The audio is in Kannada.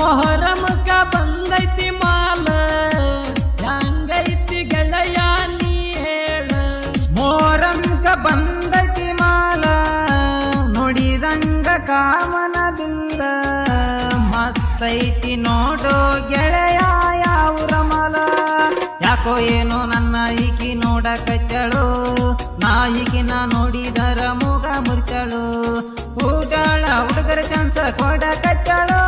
ಮೊಹರಮಕ ಬಂದೈತಿ ಮಾಲ ಹಂಗೈತಿ ಗೆಳೆಯ ನೀ ಹೇಳ ಮೊಹರಂಕ ಬಂದೈತಿ ಮಾಲ ನೋಡಿದಂಗ ಕಾಮನ ಬಿಲ್ಲ ಮಸ್ತೈತಿ ನೋಡೋ ಗೆಳೆಯ ಯಾವ್ರ ಮಲ ಯಾಕೋ ಏನೋ ನನ್ನ ಈಕಿ ನೋಡಕಚ್ಚಳು ನಾಯಿಕಿನ ನೋಡಿದರ ಮೂಗ ಮುರ್ಚಳು ಊಟಾಳ ಹುಡುಗರ ಚಾನ್ಸ ಕೊಡಕಚ್ಚಳು